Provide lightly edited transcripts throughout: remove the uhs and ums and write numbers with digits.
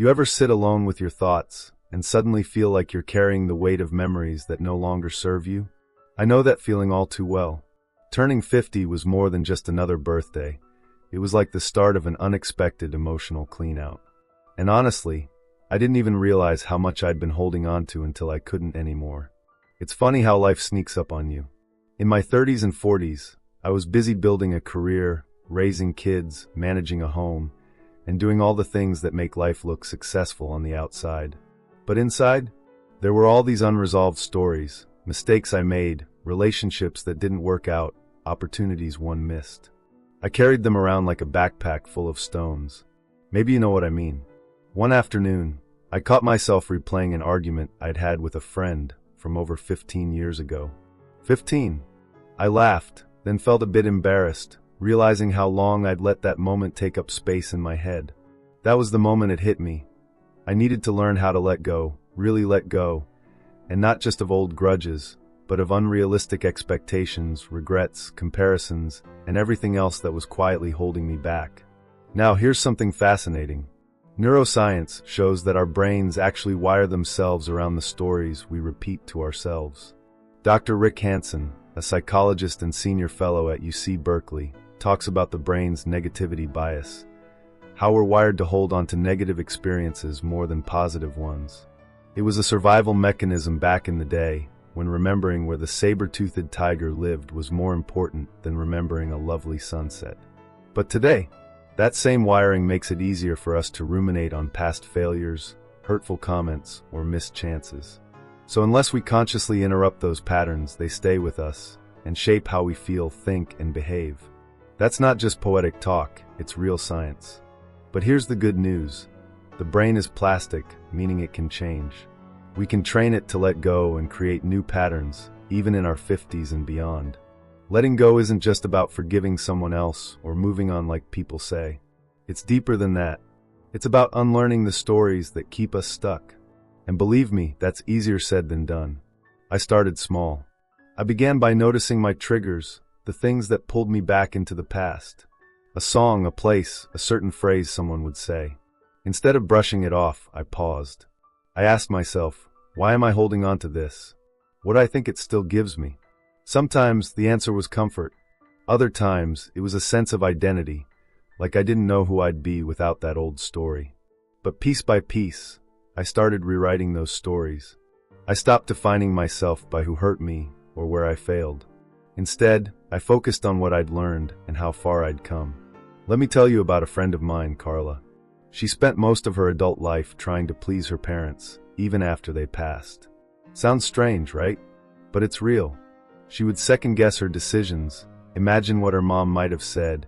You ever sit alone with your thoughts and suddenly feel like you're carrying the weight of memories that no longer serve you? I know that feeling all too well. Turning 50 was more than just another birthday. It was like the start of an unexpected emotional clean-out. And honestly, I didn't even realize how much I'd been holding on to until I couldn't anymore. It's funny how life sneaks up on you. In my 30s and 40s, I was busy building a career, raising kids, managing a home, and doing all the things that make life look successful on the outside. But inside, there were all these unresolved stories, mistakes I made, relationships that didn't work out, opportunities one missed. I carried them around like a backpack full of stones. Maybe you know what I mean. One afternoon, I caught myself replaying an argument I'd had with a friend from over 15 years ago. 15. I laughed, then felt a bit embarrassed, realizing how long I'd let that moment take up space in my head. That was the moment it hit me. I needed to learn how to let go, really let go, and not just of old grudges, but of unrealistic expectations, regrets, comparisons, and everything else that was quietly holding me back. Now here's something fascinating. Neuroscience shows that our brains actually wire themselves around the stories we repeat to ourselves. Dr. Rick Hansen, a psychologist and senior fellow at UC Berkeley, talks about the brain's negativity bias, how we're wired to hold on to negative experiences more than positive ones. It was a survival mechanism back in the day, when remembering where the saber-toothed tiger lived was more important than remembering a lovely sunset. But today, that same wiring makes it easier for us to ruminate on past failures, hurtful comments, or missed chances. So unless we consciously interrupt those patterns, they stay with us and shape how we feel, think, and behave. That's not just poetic talk, it's real science. But here's the good news. The brain is plastic, meaning it can change. We can train it to let go and create new patterns, even in our 50s and beyond. Letting go isn't just about forgiving someone else or moving on like people say. It's deeper than that. It's about unlearning the stories that keep us stuck. And believe me, that's easier said than done. I started small. I began by noticing my triggers, the things that pulled me back into the past. A song, a place, a certain phrase someone would say. Instead of brushing it off, I paused. I asked myself, why am I holding on to this? What do I think it still gives me? Sometimes the answer was comfort. Other times it was a sense of identity, like I didn't know who I'd be without that old story. But piece by piece, I started rewriting those stories. I stopped defining myself by who hurt me or where I failed. Instead, I focused on what I'd learned and how far I'd come. Let me tell you about a friend of mine, Carla. She spent most of her adult life trying to please her parents, even after they passed. Sounds strange, right? But it's real. She would second-guess her decisions, imagine what her mom might have said,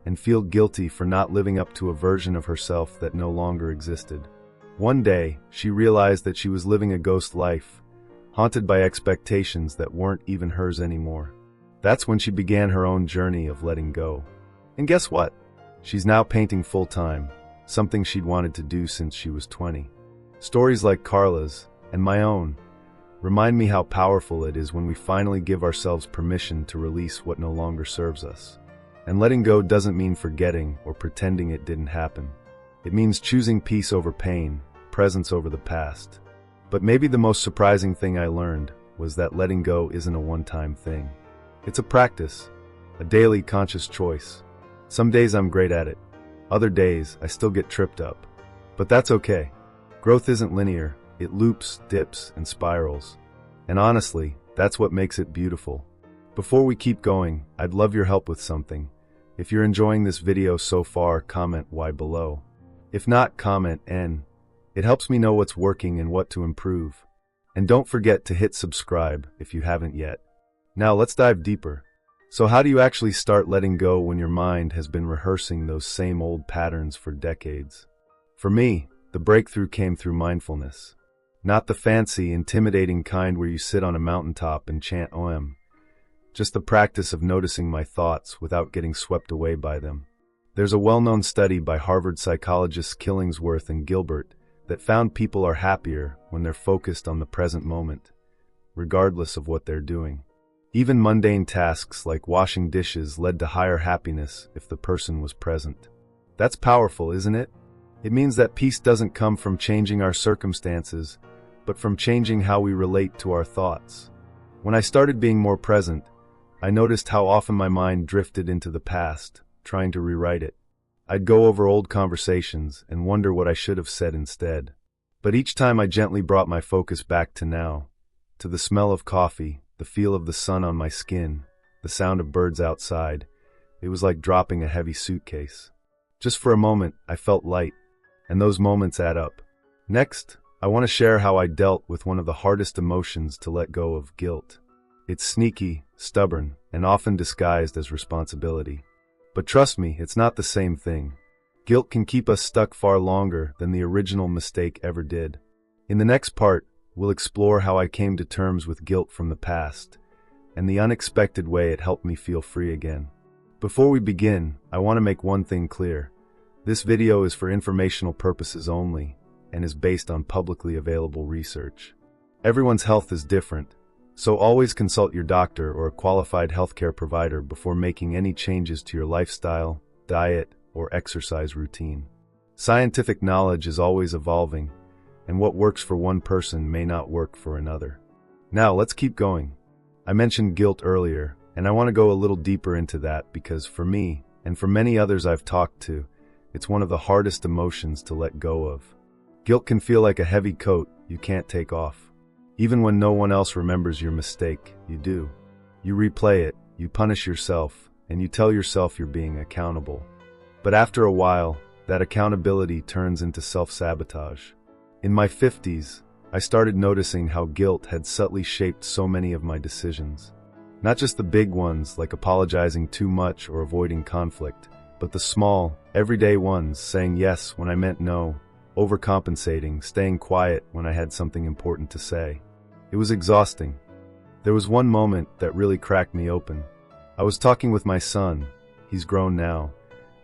and feel guilty for not living up to a version of herself that no longer existed. One day, she realized that she was living a ghost life, haunted by expectations that weren't even hers anymore. That's when she began her own journey of letting go. And guess what? She's now painting full-time, something she'd wanted to do since she was 20. Stories like Carla's, and my own, remind me how powerful it is when we finally give ourselves permission to release what no longer serves us. And letting go doesn't mean forgetting or pretending it didn't happen. It means choosing peace over pain, presence over the past. But maybe the most surprising thing I learned was that letting go isn't a one-time thing. It's a practice, a daily conscious choice. Some days I'm great at it. Other days I still get tripped up. But that's okay. Growth isn't linear. It loops, dips, and spirals. And honestly, that's what makes it beautiful. Before we keep going, I'd love your help with something. If you're enjoying this video so far, comment Y below. If not, comment N. It helps me know what's working and what to improve. And don't forget to hit subscribe if you haven't yet. Now let's dive deeper. So how do you actually start letting go when your mind has been rehearsing those same old patterns for decades? For me, the breakthrough came through mindfulness. Not the fancy, intimidating kind where you sit on a mountaintop and chant OM. Just the practice of noticing my thoughts without getting swept away by them. There's a well-known study by Harvard psychologists Killingsworth and Gilbert that found people are happier when they're focused on the present moment, regardless of what they're doing. Even mundane tasks like washing dishes led to higher happiness if the person was present. That's powerful, isn't it? It means that peace doesn't come from changing our circumstances, but from changing how we relate to our thoughts. When I started being more present, I noticed how often my mind drifted into the past, trying to rewrite it. I'd go over old conversations and wonder what I should have said instead. But each time I gently brought my focus back to now, to the smell of coffee, the feel of the sun on my skin, the sound of birds outside. It was like dropping a heavy suitcase. Just for a moment, I felt light, and those moments add up. Next, I want to share how I dealt with one of the hardest emotions to let go of: guilt. It's sneaky, stubborn, and often disguised as responsibility. But trust me, it's not the same thing. Guilt can keep us stuck far longer than the original mistake ever did. In the next part, we'll explore how I came to terms with guilt from the past, and the unexpected way it helped me feel free again. Before we begin, I want to make one thing clear. This video is for informational purposes only, and is based on publicly available research. Everyone's health is different, so always consult your doctor or a qualified healthcare provider before making any changes to your lifestyle, diet, or exercise routine. Scientific knowledge is always evolving, and what works for one person may not work for another. Now, let's keep going. I mentioned guilt earlier, and I want to go a little deeper into that because for me, and for many others I've talked to, it's one of the hardest emotions to let go of. Guilt can feel like a heavy coat you can't take off. Even when no one else remembers your mistake, you do. You replay it, you punish yourself, and you tell yourself you're being accountable. But after a while, that accountability turns into self-sabotage. In my 50s, I started noticing how guilt had subtly shaped so many of my decisions. Not just the big ones like apologizing too much or avoiding conflict, but the small, everyday ones, saying yes when I meant no, overcompensating, staying quiet when I had something important to say. It was exhausting. There was one moment that really cracked me open. I was talking with my son, he's grown now,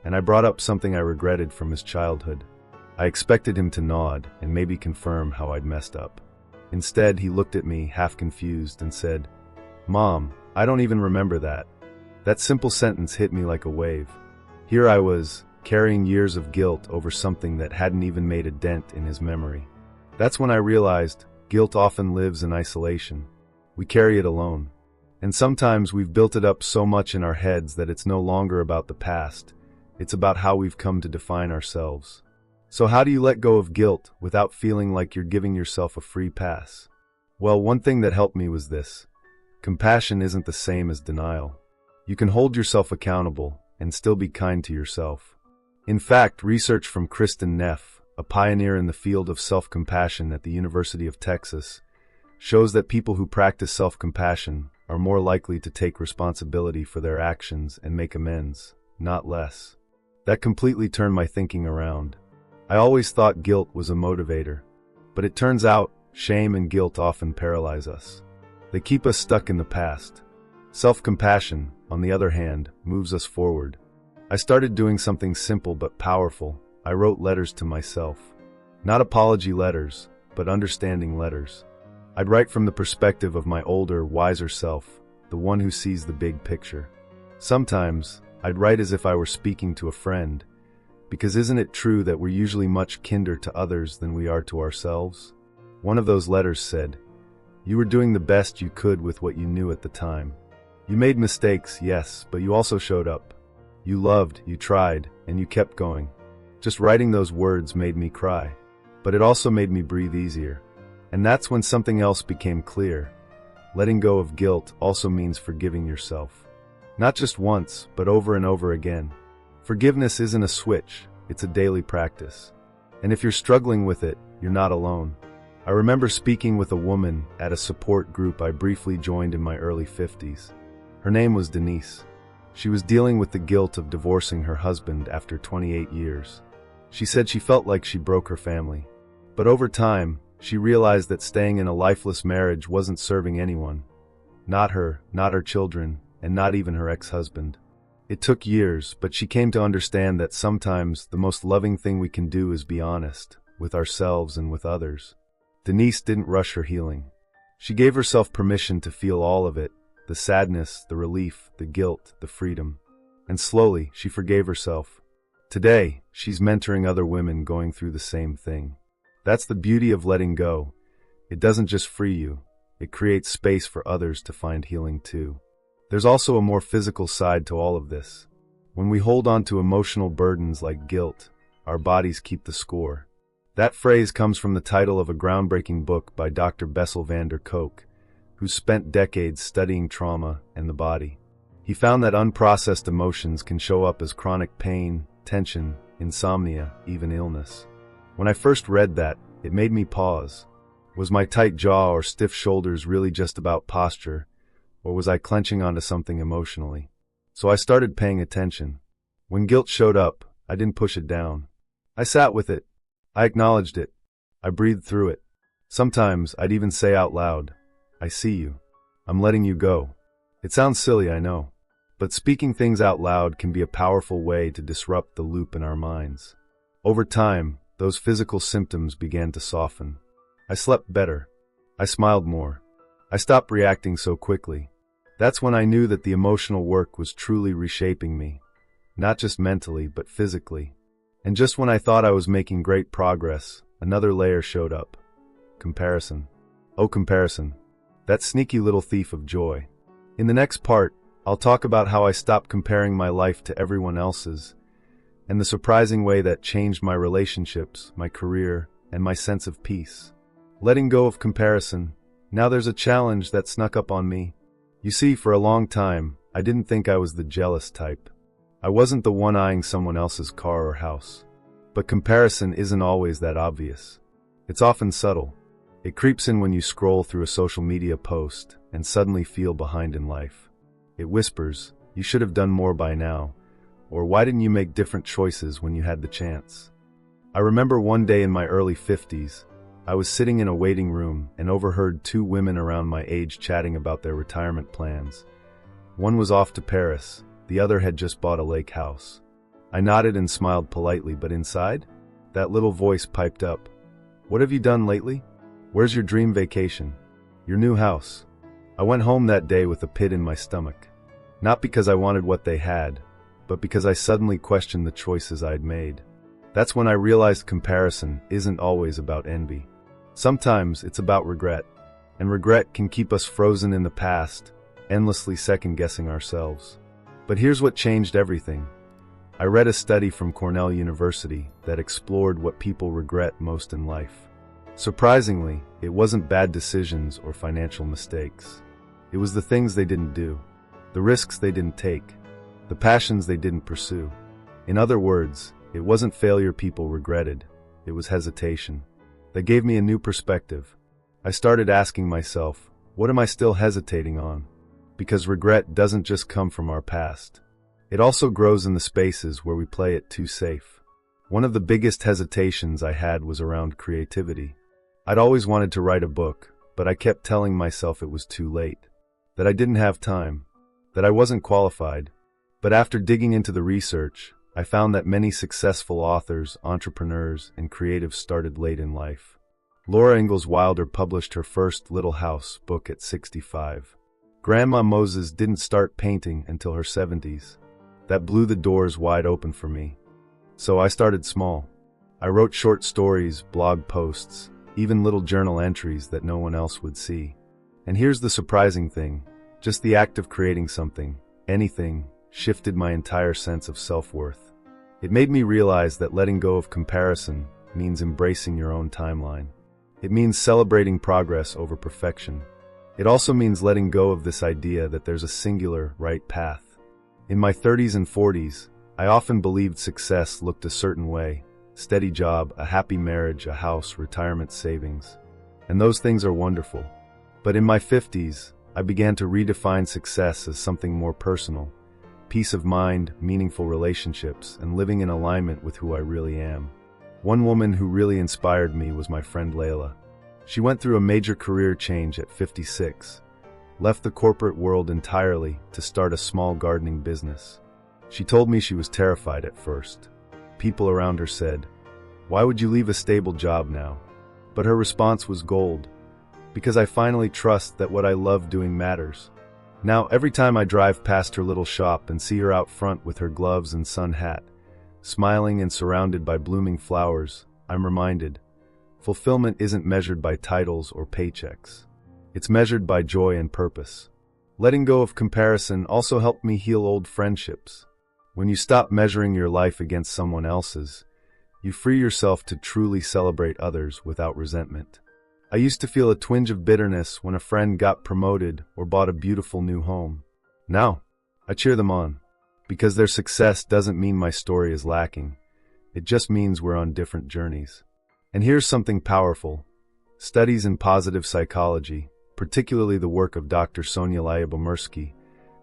and I brought up something I regretted from his childhood. I expected him to nod and maybe confirm how I'd messed up. Instead, he looked at me, half confused, and said, "Mom, I don't even remember that." That simple sentence hit me like a wave. Here I was, carrying years of guilt over something that hadn't even made a dent in his memory. That's when I realized guilt often lives in isolation. We carry it alone. And sometimes we've built it up so much in our heads that it's no longer about the past. It's about how we've come to define ourselves. So how do you let go of guilt without feeling like you're giving yourself a free pass? Well, one thing that helped me was this. Compassion isn't the same as denial. You can hold yourself accountable and still be kind to yourself. In fact, research from Kristen Neff, a pioneer in the field of self-compassion at the University of Texas, shows that people who practice self-compassion are more likely to take responsibility for their actions and make amends, not less. That completely turned my thinking around. I always thought guilt was a motivator, but it turns out shame and guilt often paralyze us. They keep us stuck in the past. Self-compassion, on the other hand, moves us forward. I started doing something simple but powerful. I wrote letters to myself. Not apology letters, but understanding letters. I'd write from the perspective of my older, wiser self, the one who sees the big picture. Sometimes, I'd write as if I were speaking to a friend, because isn't it true that we're usually much kinder to others than we are to ourselves? One of those letters said, "You were doing the best you could with what you knew at the time. You made mistakes, yes, but you also showed up. You loved, you tried, and you kept going." Just writing those words made me cry, but it also made me breathe easier. And that's when something else became clear. Letting go of guilt also means forgiving yourself. Not just once, but over and over again. Forgiveness isn't a switch, it's a daily practice. And if you're struggling with it, you're not alone. I remember speaking with a woman at a support group I briefly joined in my early 50s. Her name was Denise. She was dealing with the guilt of divorcing her husband after 28 years. She said she felt like she broke her family. But over time, she realized that staying in a lifeless marriage wasn't serving anyone. Not her children, and not even her ex-husband. It took years, but she came to understand that sometimes the most loving thing we can do is be honest, with ourselves and with others. Denise didn't rush her healing. She gave herself permission to feel all of it, the sadness, the relief, the guilt, the freedom. And slowly, she forgave herself. Today, she's mentoring other women going through the same thing. That's the beauty of letting go. It doesn't just free you, it creates space for others to find healing too. There's also a more physical side to all of this. When we hold on to emotional burdens like guilt, our bodies keep the score. That phrase comes from the title of a groundbreaking book by Dr. Bessel van der Kolk, who spent decades studying trauma and the body. He found that unprocessed emotions can show up as chronic pain, tension, insomnia, even illness. When I first read that, it made me pause. Was my tight jaw or stiff shoulders really just about posture, or was I clenching onto something emotionally? So I started paying attention. When guilt showed up, I didn't push it down. I sat with it. I acknowledged it. I breathed through it. Sometimes I'd even say out loud, "I see you. I'm letting you go." It sounds silly, I know. But speaking things out loud can be a powerful way to disrupt the loop in our minds. Over time, those physical symptoms began to soften. I slept better. I smiled more. I stopped reacting so quickly. That's when I knew that the emotional work was truly reshaping me, not just mentally, but physically. And just when I thought I was making great progress, another layer showed up. Comparison. Oh, comparison. That sneaky little thief of joy. In the next part, I'll talk about how I stopped comparing my life to everyone else's, and the surprising way that changed my relationships, my career, and my sense of peace. Letting go of comparison. Now there's a challenge that snuck up on me. You see, for a long time, I didn't think I was the jealous type. I wasn't the one eyeing someone else's car or house. But comparison isn't always that obvious. It's often subtle. It creeps in when you scroll through a social media post and suddenly feel behind in life. It whispers, "You should have done more by now," or "Why didn't you make different choices when you had the chance?" I remember one day in my early 50s, I was sitting in a waiting room and overheard two women around my age chatting about their retirement plans. One was off to Paris, the other had just bought a lake house. I nodded and smiled politely, but inside, that little voice piped up. "What have you done lately? Where's your dream vacation? Your new house?" I went home that day with a pit in my stomach. Not because I wanted what they had, but because I suddenly questioned the choices I'd made. That's when I realized comparison isn't always about envy. Sometimes it's about regret, and regret can keep us frozen in the past, endlessly second-guessing ourselves. But here's what changed everything. I read a study from Cornell University that explored what people regret most in life. Surprisingly, it wasn't bad decisions or financial mistakes. It was the things they didn't do, the risks they didn't take, the passions they didn't pursue. In other words, it wasn't failure people regretted, it was hesitation. That gave me a new perspective. I started asking myself, what am I still hesitating on? Because regret doesn't just come from our past. It also grows in the spaces where we play it too safe. One of the biggest hesitations I had was around creativity. I'd always wanted to write a book, but I kept telling myself it was too late, that I didn't have time, that I wasn't qualified. But after digging into the research, I found that many successful authors, entrepreneurs, and creatives started late in life. Laura Ingalls Wilder published her first Little House book at 65. Grandma Moses didn't start painting until her 70s. That blew the doors wide open for me. So I started small. I wrote short stories, blog posts, even little journal entries that no one else would see. And here's the surprising thing. Just the act of creating something, anything, shifted my entire sense of self-worth. It made me realize that letting go of comparison means embracing your own timeline. It means celebrating progress over perfection. It also means letting go of this idea that there's a singular right path. In my 30s and 40s, I often believed success looked a certain way. Steady job, a happy marriage, a house, retirement savings. And those things are wonderful. But in my 50s, I began to redefine success as something more personal. Peace of mind, meaningful relationships, and living in alignment with who I really am. One woman who really inspired me was my friend Layla. She went through a major career change at 56, left the corporate world entirely to start a small gardening business. She told me she was terrified at first. People around her said, "Why would you leave a stable job now?" But her response was gold. Because I finally trust that what I love doing matters. Now, every time I drive past her little shop and see her out front with her gloves and sun hat, Smiling and surrounded by blooming flowers, I'm reminded, fulfillment isn't measured by titles or paychecks. It's measured by joy and purpose. Letting go of comparison also helped me heal old friendships. When you stop measuring your life against someone else's, you free yourself to truly celebrate others without resentment. I used to feel a twinge of bitterness when a friend got promoted or bought a beautiful new home. Now, I cheer them on, because their success doesn't mean my story is lacking. It just means we're on different journeys. And here's something powerful. Studies in positive psychology, particularly the work of Dr. Sonia Lyubomirsky,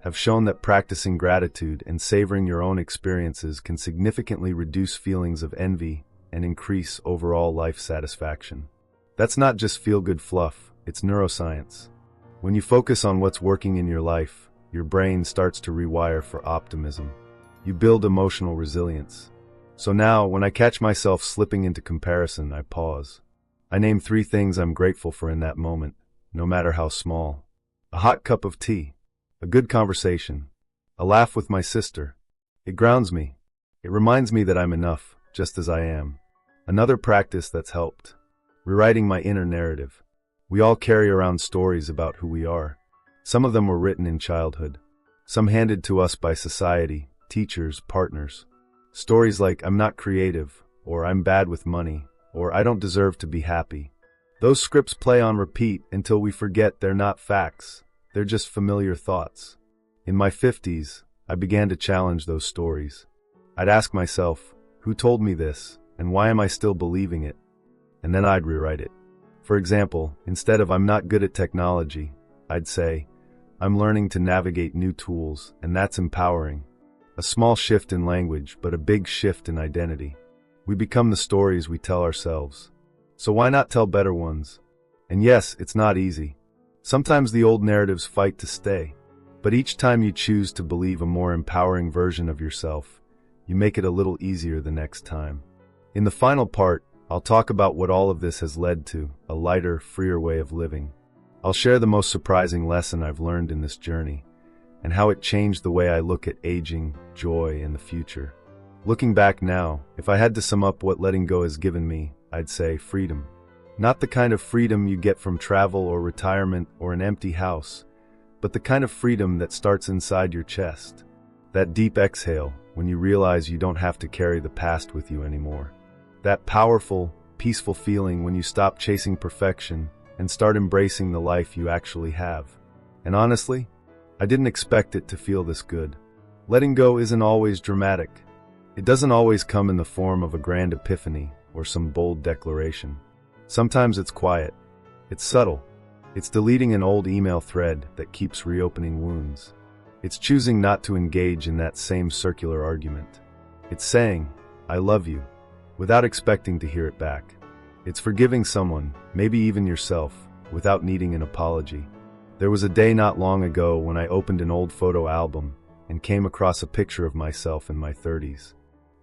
have shown that practicing gratitude and savoring your own experiences can significantly reduce feelings of envy and increase overall life satisfaction. That's not just feel-good fluff, it's neuroscience. When you focus on what's working in your life, your brain starts to rewire for optimism. You build emotional resilience. So now, when I catch myself slipping into comparison, I pause. I name 3 things I'm grateful for in that moment, no matter how small. A hot cup of tea, a good conversation, a laugh with my sister. It grounds me. It reminds me that I'm enough, just as I am. Another practice that's helped: rewriting my inner narrative. We all carry around stories about who we are. Some of them were written in childhood, some handed to us by society, teachers, partners. Stories like "I'm not creative," or "I'm bad with money," or "I don't deserve to be happy." Those scripts play on repeat until we forget they're not facts, they're just familiar thoughts. In my 50s, I began to challenge those stories. I'd ask myself, who told me this, and why am I still believing it? And then I'd rewrite it. For example, instead of "I'm not good at technology," I'd say, "I'm learning to navigate new tools, and that's empowering." A small shift in language, but a big shift in identity. We become the stories we tell ourselves. So why not tell better ones? And yes, it's not easy. Sometimes the old narratives fight to stay. But each time you choose to believe a more empowering version of yourself, you make it a little easier the next time. In the final part, I'll talk about what all of this has led to: a lighter, freer way of living. I'll share the most surprising lesson I've learned in this journey, and how it changed the way I look at aging, joy, and the future. Looking back now, if I had to sum up what letting go has given me, I'd say freedom. Not the kind of freedom you get from travel or retirement or an empty house, but the kind of freedom that starts inside your chest. That deep exhale when you realize you don't have to carry the past with you anymore. That powerful, peaceful feeling when you stop chasing perfection and start embracing the life you actually have. And honestly, I didn't expect it to feel this good. Letting go isn't always dramatic. It doesn't always come in the form of a grand epiphany or some bold declaration. Sometimes it's quiet. It's subtle. It's deleting an old email thread that keeps reopening wounds. It's choosing not to engage in that same circular argument. It's saying, "I love you," without expecting to hear it back. It's forgiving someone, maybe even yourself, without needing an apology. There was a day not long ago when I opened an old photo album and came across a picture of myself in my 30s.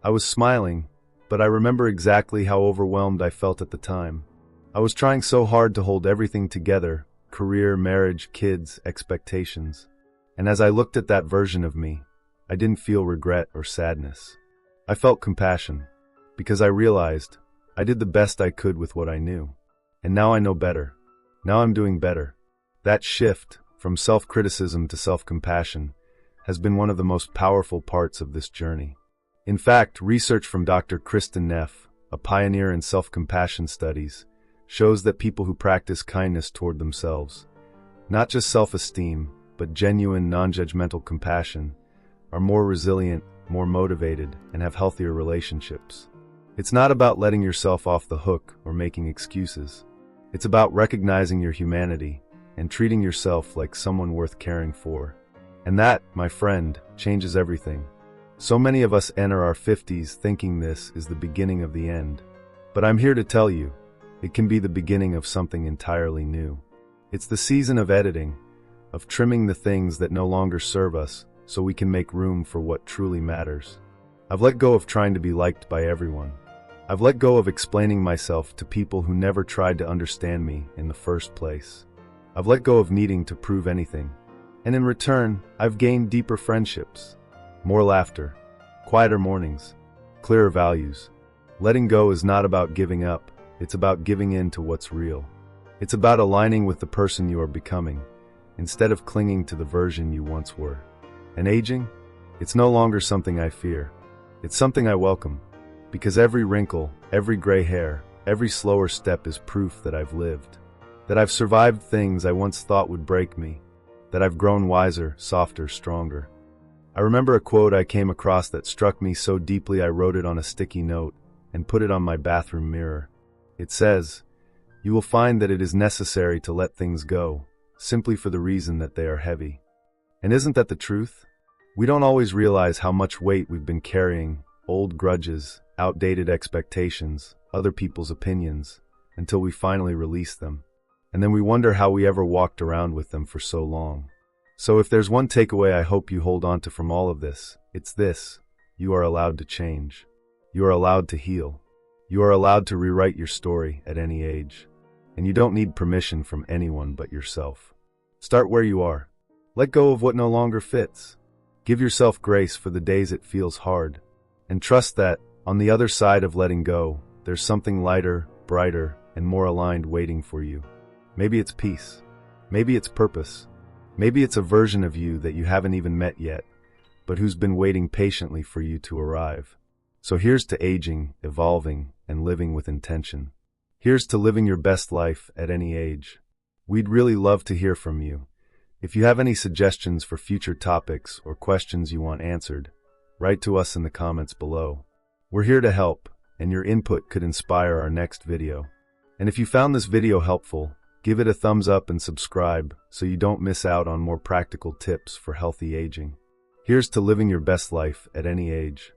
I was smiling, but I remember exactly how overwhelmed I felt at the time. I was trying so hard to hold everything together: career, marriage, kids, expectations. And as I looked at that version of me, I didn't feel regret or sadness. I felt compassion, because I realized I did the best I could with what I knew. And now I know better. Now I'm doing better. That shift, from self-criticism to self-compassion, has been one of the most powerful parts of this journey. In fact, research from Dr. Kristen Neff, a pioneer in self-compassion studies, shows that people who practice kindness toward themselves, not just self-esteem, but genuine, non-judgmental compassion, are more resilient, more motivated, and have healthier relationships. It's not about letting yourself off the hook or making excuses. It's about recognizing your humanity and treating yourself like someone worth caring for. And that, my friend, changes everything. So many of us enter our 50s thinking this is the beginning of the end. But I'm here to tell you, it can be the beginning of something entirely new. It's the season of editing, of trimming the things that no longer serve us so we can make room for what truly matters. I've let go of trying to be liked by everyone. I've let go of explaining myself to people who never tried to understand me in the first place. I've let go of needing to prove anything. And in return, I've gained deeper friendships, more laughter, quieter mornings, clearer values. Letting go is not about giving up, it's about giving in to what's real. It's about aligning with the person you are becoming, instead of clinging to the version you once were. And aging? It's no longer something I fear. It's something I welcome. Because every wrinkle, every gray hair, every slower step is proof that I've lived. That I've survived things I once thought would break me. That I've grown wiser, softer, stronger. I remember a quote I came across that struck me so deeply I wrote it on a sticky note and put it on my bathroom mirror. It says, "You will find that it is necessary to let things go, simply for the reason that they are heavy." And isn't that the truth? We don't always realize how much weight we've been carrying, old grudges, outdated expectations, other people's opinions, until we finally release them. And then we wonder how we ever walked around with them for so long. So if there's one takeaway I hope you hold on to from all of this, it's this: you are allowed to change. You are allowed to heal. You are allowed to rewrite your story at any age. And you don't need permission from anyone but yourself. Start where you are. Let go of what no longer fits. Give yourself grace for the days it feels hard. And trust that, on the other side of letting go, there's something lighter, brighter, and more aligned waiting for you. Maybe it's peace. Maybe it's purpose. Maybe it's a version of you that you haven't even met yet, but who's been waiting patiently for you to arrive. So here's to aging, evolving, and living with intention. Here's to living your best life at any age. We'd really love to hear from you. If you have any suggestions for future topics or questions you want answered, write to us in the comments below. We're here to help, and your input could inspire our next video. And if you found this video helpful, give it a thumbs up and subscribe so you don't miss out on more practical tips for healthy aging. Here's to living your best life at any age.